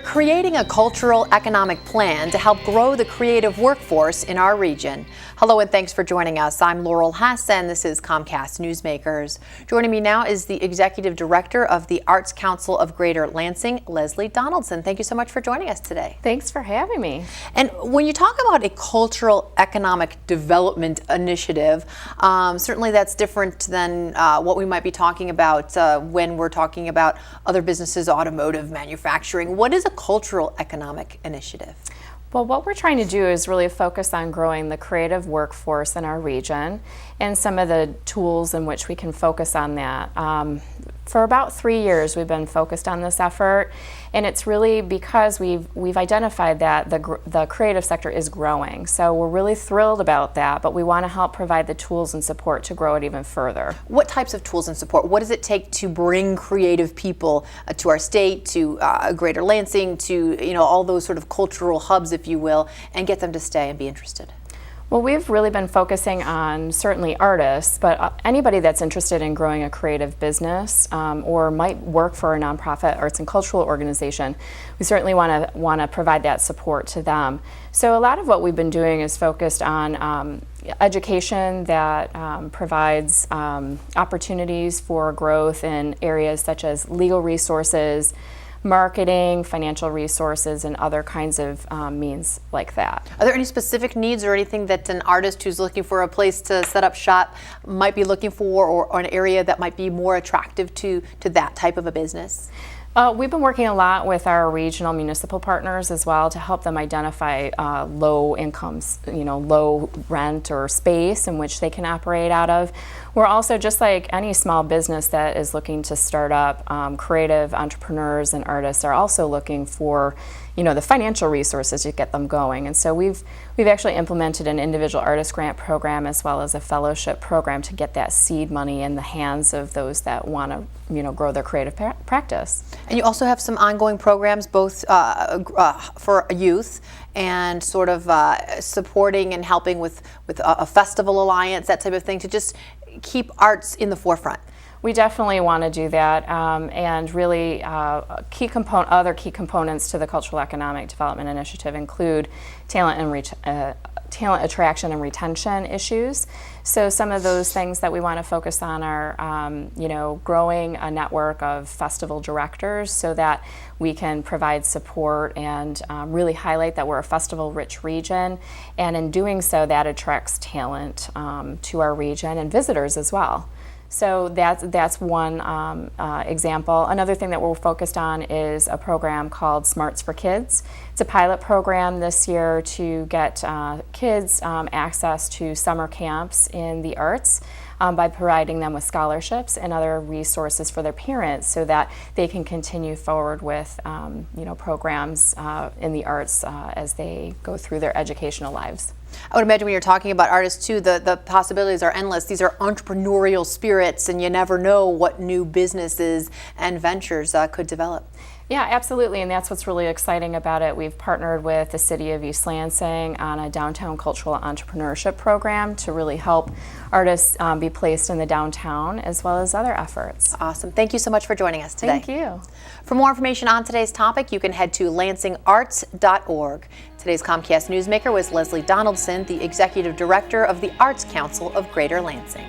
creating a cultural economic plan to help grow the creative workforce in our region. Hello and thanks for joining us. I'm Laurel Hassan. This is Comcast Newsmakers. Joining me now is the Executive Director of the Arts Council of Greater Lansing, Leslie Donaldson. Thank you so much for joining us today. Thanks for having me. And when you talk about a cultural economic development initiative, certainly that's different than what we might be talking about when we're talking about other businesses, automotive, manufacturing. What is a cultural economic initiative? Well, what we're trying to do is really focus on growing the creative workforce in our region and some of the tools in which we can focus on that. For about 3 years we've been focused on this effort, and it's really because we've identified that the creative sector is growing. So we're really thrilled about that, but we want to help provide the tools and support to grow it even further. What types of tools and support? What does it take to bring creative people to our state, to Greater Lansing, to all those sort of cultural hubs, if you will, and get them to stay and be interested? Well, we've really been focusing on certainly artists, but anybody that's interested in growing a creative business or might work for a nonprofit arts and cultural organization, we certainly want to provide that support to them. So a lot of what we've been doing is focused on education that provides opportunities for growth in areas such as legal resources, marketing, financial resources, and other kinds of means like that. Are there any specific needs or anything that an artist who's looking for a place to set up shop might be looking for, or an area that might be more attractive to that type of a business? We've been working a lot with our regional municipal partners as well to help them identify low incomes, low rent or space in which they can operate out of. We're also, just like any small business that is looking to start up, creative entrepreneurs and artists are also looking for the financial resources to get them going. And so we've actually implemented an individual artist grant program as well as a fellowship program to get that seed money in the hands of those that want to grow their creative practice. And you also have some ongoing programs both for youth and sort of supporting and helping with a festival alliance, that type of thing, to just keep arts in the forefront. We definitely want to do that, and really other key components to the Cultural Economic Development Initiative include talent attraction and retention issues. So some of those things that we want to focus on are growing a network of festival directors so that we can provide support and really highlight that we're a festival-rich region, and in doing so that attracts talent to our region and visitors as well. So that's one example. Another thing that we're focused on is a program called Smarts for Kids. It's a pilot program this year to get kids access to summer camps in the arts by providing them with scholarships and other resources for their parents so that they can continue forward with programs in the arts as they go through their educational lives. I would imagine when you're talking about artists too, the possibilities are endless. These are entrepreneurial spirits, and you never know what new businesses and ventures could develop. Yeah, absolutely, and that's what's really exciting about it. We've partnered with the City of East Lansing on a downtown cultural entrepreneurship program to really help artists be placed in the downtown, as well as other efforts. Awesome. Thank you so much for joining us today. Thank you. For more information on today's topic, you can head to lansingarts.org. Today's Comcast Newsmaker was Leslie Donaldson, the Executive Director of the Arts Council of Greater Lansing.